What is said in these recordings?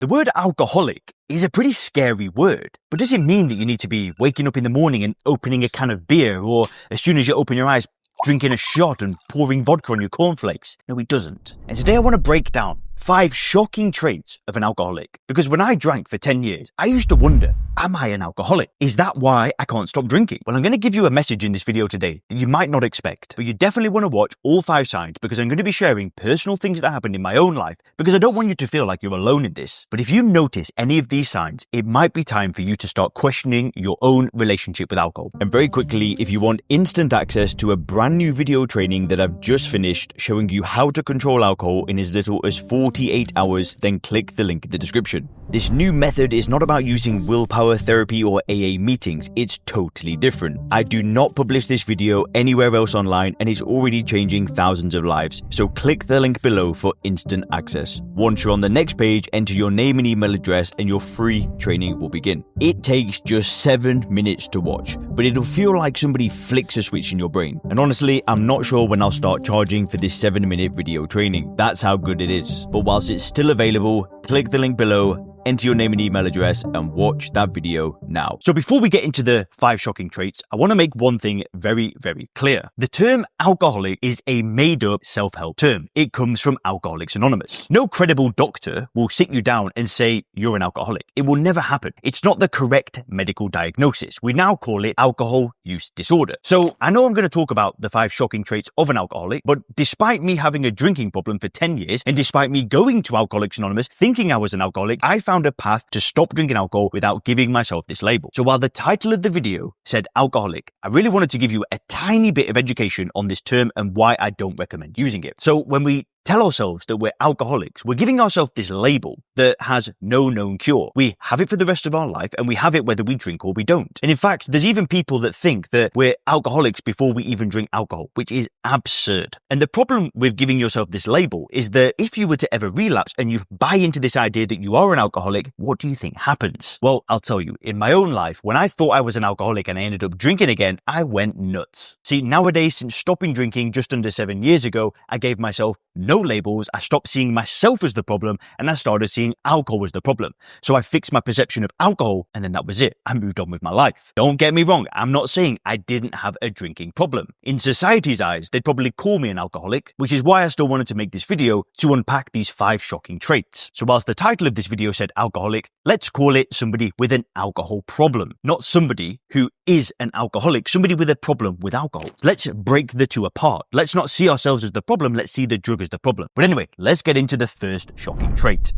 The word alcoholic is a pretty scary word, but does it mean that you need to be waking up in the morning and opening a can of beer, or as soon as you open your eyes, drinking a shot and pouring vodka on your cornflakes? No, it doesn't. And today I want to break down 5 shocking traits of an alcoholic. Because when I drank for 10 years, I used to wonder, am I an alcoholic? Is that why I can't stop drinking? Well, I'm going to give you a message in this video today that you might not expect, but you definitely want to watch all 5 signs, because I'm going to be sharing personal things that happened in my own life, because I don't want you to feel like you're alone in this. But if you notice any of these signs, it might be time for you to start questioning your own relationship with alcohol. And very quickly, if you want instant access to a brand new video training that I've just finished showing you how to control alcohol in as little as 48 hours, then click the link in the description. This new method is not about using willpower therapy or AA meetings. It's totally different. I do not publish this video anywhere else online, and it's already changing thousands of lives. So click the link below for instant access. Once you're on the next page, enter your name and email address and your free training will begin. It takes just 7 minutes to watch, but it'll feel like somebody flicks a switch in your brain. And honestly, I'm not sure when I'll start charging for this 7-minute video training. That's how good it is. But whilst it's still available, click the link below, enter your name and email address, and watch that video now. So before we get into the 5 shocking traits, I want to make one thing very, very clear. The term alcoholic is a made-up self-help term. It comes from Alcoholics Anonymous. No credible doctor will sit you down and say you're an alcoholic. It will never happen. It's not the correct medical diagnosis. We now call it alcohol use disorder. So I know I'm going to talk about the 5 shocking traits of an alcoholic, but despite me having a drinking problem for 10 years, and despite me going to Alcoholics Anonymous thinking I was an alcoholic, I found a path to stop drinking alcohol without giving myself this label. So while the title of the video said alcoholic, I really wanted to give you a tiny bit of education on this term and why I don't recommend using it. So when we tell ourselves that we're alcoholics, we're giving ourselves this label that has no known cure. We have it for the rest of our life, and we have it whether we drink or we don't. And in fact, there's even people that think that we're alcoholics before we even drink alcohol, which is absurd. And the problem with giving yourself this label is that if you were to ever relapse and you buy into this idea that you are an alcoholic, what do you think happens? Well, I'll tell you, in my own life, when I thought I was an alcoholic and I ended up drinking again, I went nuts. See, nowadays, since stopping drinking just under 7 years ago, I gave myself no labels. I stopped seeing myself as the problem, and I started seeing alcohol as the problem. So I fixed my perception of alcohol, and then that was it. I moved on with my life. Don't get me wrong, I'm not saying I didn't have a drinking problem. In society's eyes, they'd probably call me an alcoholic, which is why I still wanted to make this video to unpack these 5 shocking traits. So whilst the title of this video said alcoholic, let's call it somebody with an alcohol problem, not somebody who is an alcoholic, somebody with a problem with alcohol. Let's break the two apart. Let's not see ourselves as the problem, let's see the drug as the problem. But anyway, let's get into the first shocking trait.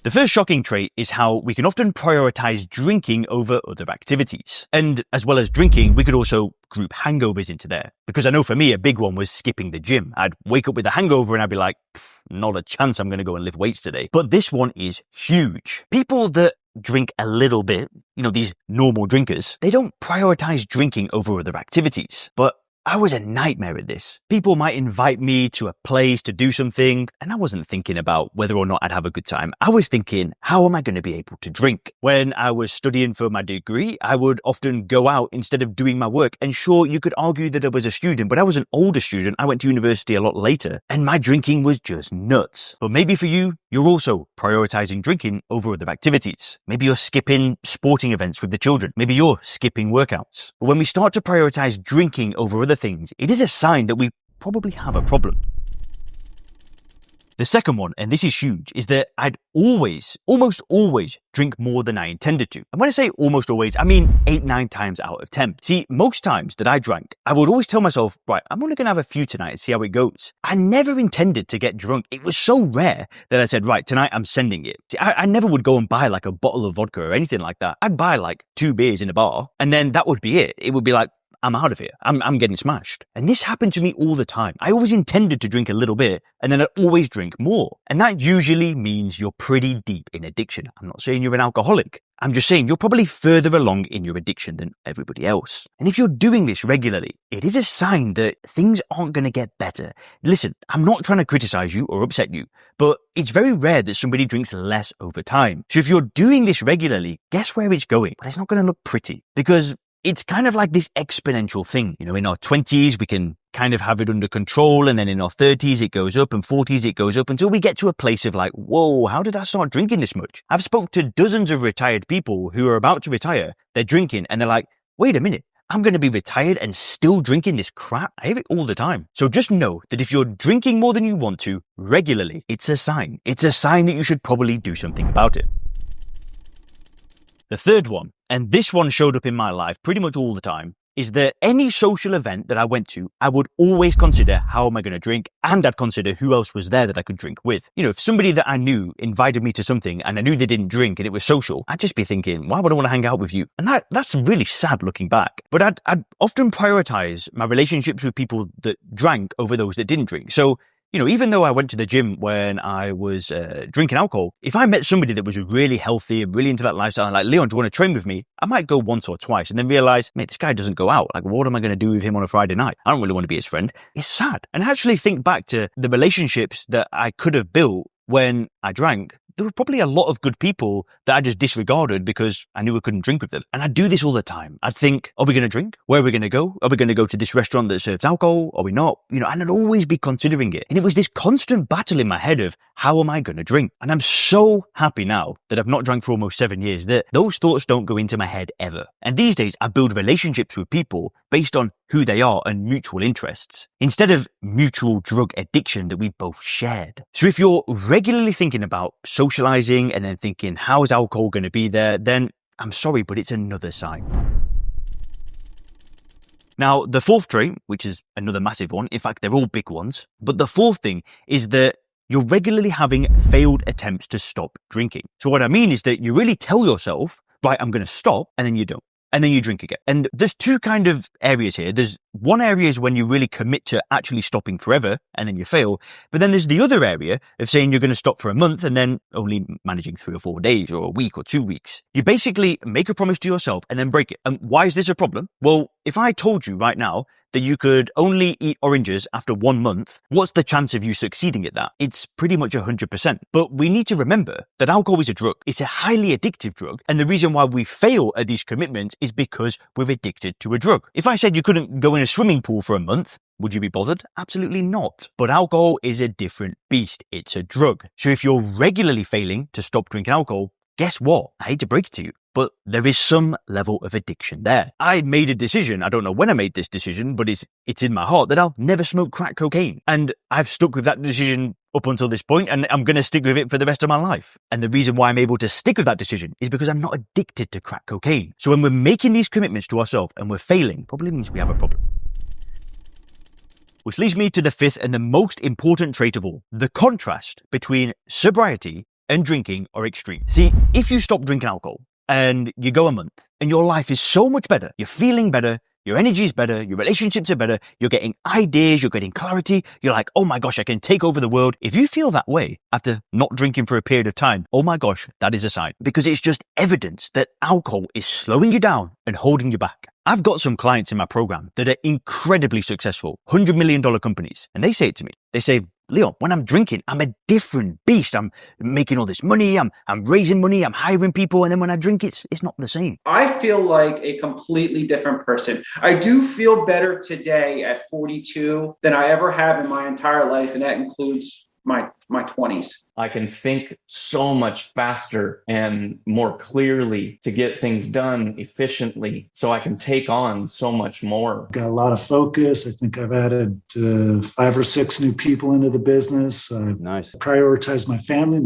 The first shocking trait is how we can often prioritize drinking over other activities. And as well as drinking, we could also group hangovers into there. Because I know for me, a big one was skipping the gym. I'd wake up with a hangover and I'd be like, not a chance I'm going to go and lift weights today. But this one is huge. People that drink a little bit, these normal drinkers, they don't prioritize drinking over other activities. But I was a nightmare at this. People might invite me to a place to do something, and I wasn't thinking about whether or not I'd have a good time. I was thinking, how am I going to be able to drink? When I was studying for my degree, I would often go out instead of doing my work. And sure, you could argue that I was a student, but I was an older student. I went to university a lot later, and my drinking was just nuts. But maybe for you, you're also prioritizing drinking over other activities. Maybe you're skipping sporting events with the children. Maybe you're skipping workouts. But when we start to prioritize drinking over other things, it is a sign that we probably have a problem. The second one, and this is huge, is that I'd almost always drink more than I intended to. And when I say almost always, I mean 8-9 times out of 10. See, most times that I drank, I would always tell myself, right, I'm only going to have a few tonight and see how it goes. I never intended to get drunk. It was so rare that I said, right, tonight I'm sending it. See, I never would go and buy like a bottle of vodka or anything like that. I'd buy like 2 beers in a bar, and then that would be it. It would be like, I'm out of here. I'm getting smashed. And this happened to me all the time. I always intended to drink a little bit, and then I'd always drink more. And that usually means you're pretty deep in addiction. I'm not saying you're an alcoholic. I'm just saying you're probably further along in your addiction than everybody else. And if you're doing this regularly, it is a sign that things aren't going to get better. Listen, I'm not trying to criticize you or upset you, but it's very rare that somebody drinks less over time. So if you're doing this regularly, guess where it's going? Well, it's not going to look pretty, because it's kind of like this exponential thing. In our 20s, we can kind of have it under control. And then in our 30s, it goes up, and 40s, it goes up until we get to a place of like, whoa, how did I start drinking this much? I've spoke to dozens of retired people who are about to retire. They're drinking and they're like, wait a minute. I'm going to be retired and still drinking this crap? I have it all the time. So just know that if you're drinking more than you want to regularly, it's a sign. It's a sign that you should probably do something about it. The third one, and this one showed up in my life pretty much all the time, is that any social event that I went to, I would always consider how am I going to drink, and I'd consider who else was there that I could drink with. If somebody that I knew invited me to something and I knew they didn't drink and it was social, I'd just be thinking, why would I want to hang out with you? And that's really sad looking back. But I'd often prioritize my relationships with people that drank over those that didn't drink. So even though I went to the gym when I was drinking alcohol, if I met somebody that was really healthy and really into that lifestyle, and like, Leon, do you want to train with me? I might go once or twice and then realize, mate, this guy doesn't go out. Like, what am I going to do with him on a Friday night? I don't really want to be his friend. It's sad. And I actually think back to the relationships that I could have built when I drank. There were probably a lot of good people that I just disregarded because I knew I couldn't drink with them. And I do this all the time. I'd think, are we going to drink? Where are we going to go? Are we going to go to this restaurant that serves alcohol? Are we not? And I'd always be considering it. And it was this constant battle in my head of how am I going to drink? And I'm so happy now that I've not drank for almost 7 years that those thoughts don't go into my head ever. And these days I build relationships with people based on who they are and mutual interests, instead of mutual drug addiction that we both shared. So if you're regularly thinking about socializing and then thinking, how is alcohol going to be there? Then I'm sorry, but it's another sign. Now, the fourth trait, which is another massive one, in fact, they're all big ones, but the fourth thing is that you're regularly having failed attempts to stop drinking. So what I mean is that you really tell yourself, right, I'm going to stop, and then you don't. And then you drink again. And there's two kind of areas here. There's one area is when you really commit to actually stopping forever and then you fail. But then there's the other area of saying you're going to stop for a month and then only managing 3 or 4 days or a week or 2 weeks. You basically make a promise to yourself and then break it. And why is this a problem? Well, if I told you right now that you could only eat oranges after 1 month, what's the chance of you succeeding at that? It's pretty much 100%. But we need to remember that alcohol is a drug. It's a highly addictive drug. And the reason why we fail at these commitments is because we're addicted to a drug. If I said you couldn't go in a swimming pool for a month, would you be bothered? Absolutely not. But alcohol is a different beast. It's a drug. So if you're regularly failing to stop drinking alcohol, guess what? I hate to break it to you, but there is some level of addiction there. I made a decision, I don't know when I made this decision, but it's in my heart that I'll never smoke crack cocaine. And I've stuck with that decision up until this point, and I'm going to stick with it for the rest of my life. And the reason why I'm able to stick with that decision is because I'm not addicted to crack cocaine. So when we're making these commitments to ourselves and we're failing, probably means we have a problem. Which leads me to the fifth and the most important trait of all. The contrast between sobriety and drinking are extreme. See, if you stop drinking alcohol and you go a month and your life is so much better, you're feeling better, your energy is better, your relationships are better, you're getting ideas, you're getting clarity, you're like, oh my gosh, I can take over the world. If you feel that way after not drinking for a period of time, oh my gosh, that is a sign. Because it's just evidence that alcohol is slowing you down and holding you back. I've got some clients in my program that are incredibly successful, $100 million companies, and they say it to me. They say, Leon, when I'm drinking, I'm a different beast. I'm making all this money, I'm raising money, I'm hiring people, and then when I drink, it's not the same. I feel like a completely different person. I do feel better today at 42 than I ever have in my entire life, and that includes my 20s. I can think so much faster and more clearly to get things done efficiently, so I can take on so much more. Got a lot of focus. I think I've added 5 or 6 new people into the business. Nice. Prioritized my family.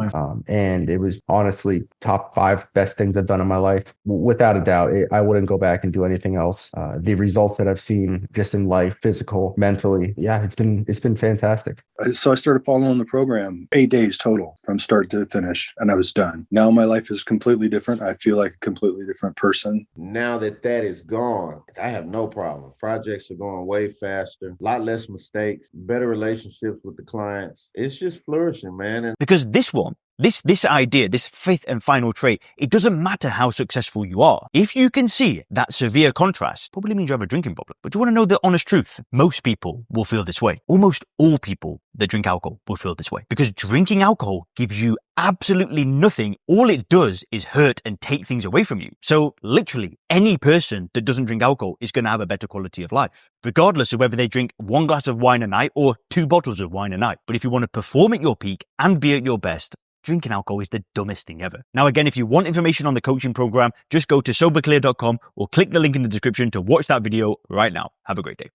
And it was honestly top 5 best things I've done in my life. Without a doubt, I wouldn't go back and do anything else. The results that I've seen just in life, physical, mentally, yeah, it's been fantastic. So I started following the program 8 days total from start to finish, and I was done. Now my life is completely different. I feel like a completely different person. Now that is gone, I have no problem. Projects are going way faster, a lot less mistakes, better relationships with the clients. It's just flourishing, man. Because this one This idea, this fifth and final trait, it doesn't matter how successful you are. If you can see that severe contrast, probably means you have a drinking problem. But you want to know the honest truth? Most people will feel this way. Almost all people that drink alcohol will feel this way, because drinking alcohol gives you absolutely nothing. All it does is hurt and take things away from you. So literally any person that doesn't drink alcohol is going to have a better quality of life, regardless of whether they drink 1 glass of wine a night or 2 bottles of wine a night. But if you want to perform at your peak and be at your best, drinking alcohol is the dumbest thing ever. Now, again, if you want information on the coaching program, just go to soberclear.com or click the link in the description to watch that video right now. Have a great day.